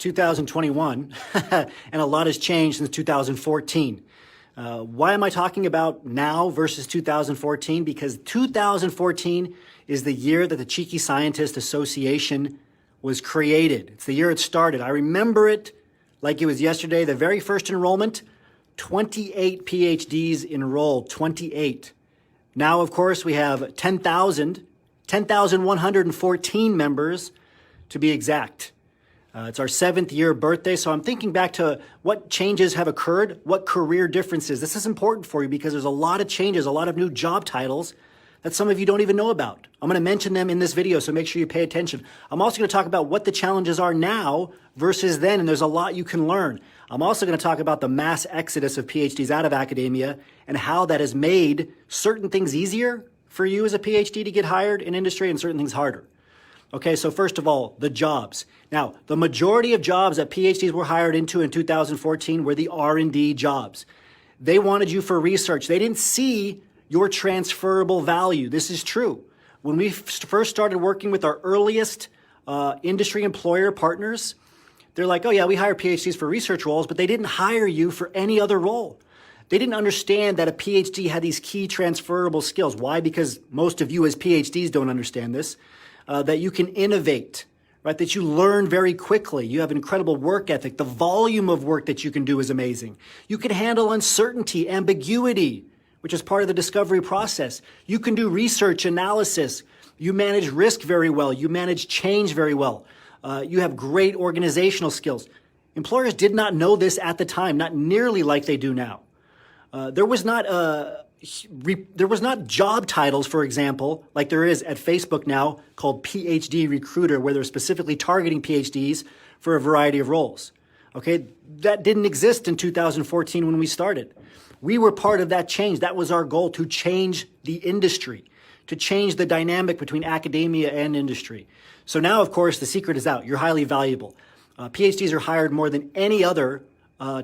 2021, and a lot has changed since 2014. Why am I talking about now versus 2014? Because 2014 is the year that the Cheeky Scientist Association was created. It's the year it started. I remember it like it was yesterday. The very first enrollment, 28 PhDs enrolled, 28. Now, of course, we have 10,114 members to be exact. It's our 7th year birthday, so I'm thinking back to what changes have occurred, what career differences. This is important for you because there's a lot of changes, a lot of new job titles that some of you don't even know about. I'm going to mention them in this video, so make sure you pay attention. I'm also going to talk about what the challenges are now versus then, and there's a lot you can learn. I'm also going to talk about the mass exodus of PhDs out of academia and how that has made certain things easier for you as a PhD to get hired in industry and certain things harder. Okay, so first of all, the jobs. Now, the majority of jobs that PhDs were hired into in 2014 were the R&D jobs. They wanted you for research. They didn't see your transferable value. This is true. When we first started working with our earliest industry employer partners, they're like, oh yeah, we hire PhDs for research roles, but they didn't hire you for any other role. They didn't understand that a PhD had these key transferable skills. Why? Because most of you as PhDs don't understand this. That you can innovate, right? That you learn very quickly. You have an incredible work ethic. The volume of work that you can do is amazing. You can handle uncertainty, ambiguity, which is part of the discovery process. You can do research analysis. You manage risk very well. You manage change very well. You have great organizational skills. Employers did not know this at the time, not nearly like they do now. There was not job titles, for example, like there is at Facebook now called PhD Recruiter, where they're specifically targeting PhDs for a variety of roles. Okay, that didn't exist in 2014 when we started. We were part of that change. That was our goal, to change the industry, to change the dynamic between academia and industry. So now, of course, the secret is out. You're highly valuable. PhDs are hired more than any other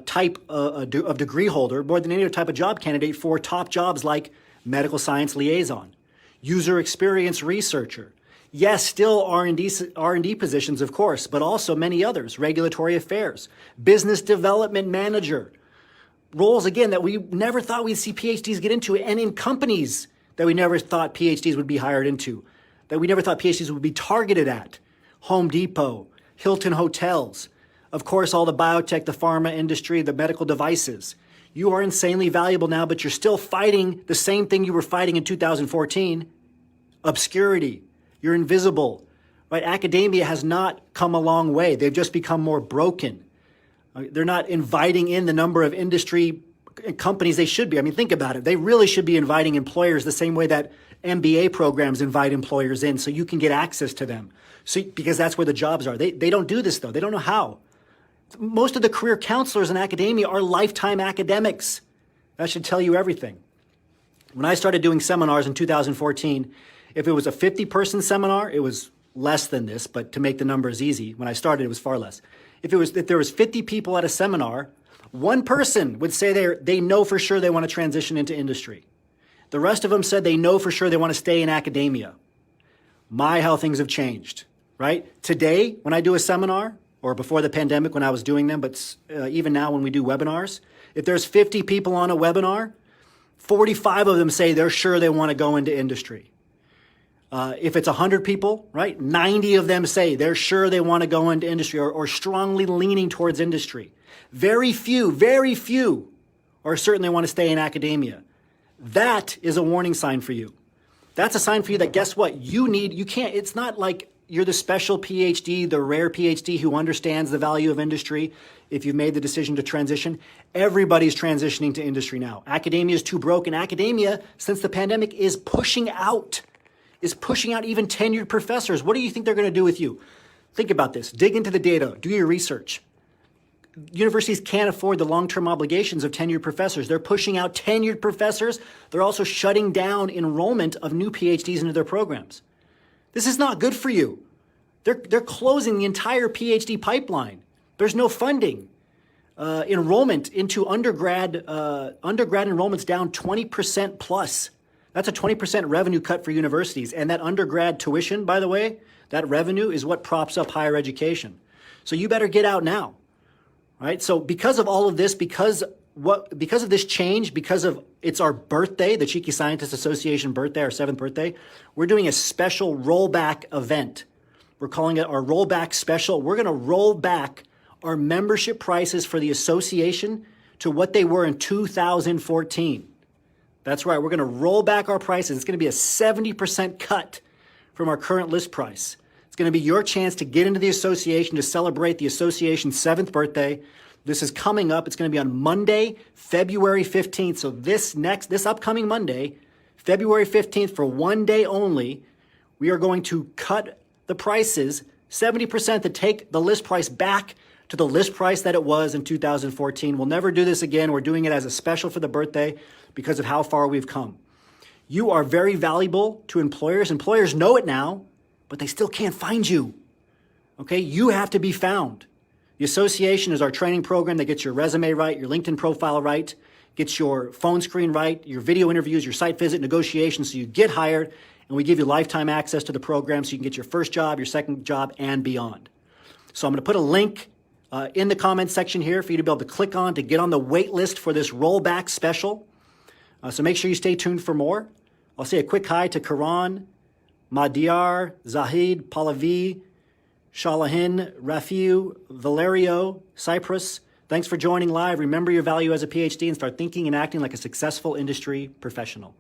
type of degree holder, more than any other type of job candidate for top jobs like medical science liaison, user experience researcher. Yes, still R&D positions, of course, but also many others, regulatory affairs, business development manager, roles, again, that we never thought we'd see PhDs get into, and in companies that we never thought PhDs would be hired into, that we never thought PhDs would be targeted at. Home Depot, Hilton Hotels, of course, all the biotech, the pharma industry, the medical devices. You are insanely valuable now, but you're still fighting the same thing you were fighting in 2014, obscurity. You're invisible, right? Academia has not come a long way. They've just become more broken. They're not inviting in the number of industry companies they should be. I mean, think about it. They really should be inviting employers the same way that MBA programs invite employers in so you can get access to them. So, because that's where the jobs are. They don't do this, though. They don't know how. Most of the career counselors in academia are lifetime academics. That should tell you everything. When I started doing seminars in 2014, if it was a 50-person seminar, it was less than this, but to make the numbers easy, when I started, it was far less. If there was 50 people at a seminar, one person would say they know for sure they want to transition into industry. The rest of them said they know for sure they want to stay in academia. How things have changed, right? Today, when I do a seminar, or before the pandemic when I was doing them, but even now when we do webinars, if there's 50 people on a webinar, 45 of them say they're sure they want to go into industry. If it's 100 people, right, 90 of them say they're sure they want to go into industry or strongly leaning towards industry. Very few, or certainly want to stay in academia. That is a warning sign for you. That's a sign for you that, guess what, it's not like you're the special PhD, the rare PhD who understands the value of industry. If you've made the decision to transition, everybody's transitioning to industry now. Academia is too broke, and academia, since the pandemic, is pushing out even tenured professors. What do you think they're going to do with you? Think about this. Dig into the data. Do your research. Universities can't afford the long-term obligations of tenured professors. They're pushing out tenured professors. They're also shutting down enrollment of new PhDs into their programs. This is not good for you. They're closing the entire PhD pipeline. There's no funding. Enrollment into undergrad enrollment's down 20% plus. That's a 20% revenue cut for universities. And that undergrad tuition, by the way, that revenue is what props up higher education. So you better get out now, right? So because of all of this, because of this change, because of it's our birthday, the Cheeky Scientist Association birthday, our 7th birthday, we're doing a special rollback event. We're calling it our rollback special. We're going to roll back our membership prices for the association to what they were in 2014. That's right. We're going to roll back our prices. It's going to be a 70% cut from our current list price. It's going to be your chance to get into the association to celebrate the association's 7th birthday. This is coming up. It's going to be on Monday, February 15th. So this upcoming Monday, February 15th, for one day only, we are going to cut the prices 70% to take the list price back to the list price that it was in 2014. We'll never do this again. We're doing it as a special for the birthday because of how far we've come. You are very valuable to employers. Employers know it now, but they still can't find you. Okay? You have to be found. The association is our training program that gets your resume right, your LinkedIn profile right, gets your phone screen right, your video interviews, your site visit negotiations so you get hired, and we give you lifetime access to the program so you can get your first job, your second job, and beyond. So I'm going to put a link in the comments section here for you to be able to click on to get on the wait list for this rollback special. So make sure you stay tuned for more. I'll say a quick hi to Karan, Madiar, Zahid, Pallavi, Shalahin, Rafiu, Valerio, Cyprus. Thanks for joining live. Remember your value as a PhD and start thinking and acting like a successful industry professional.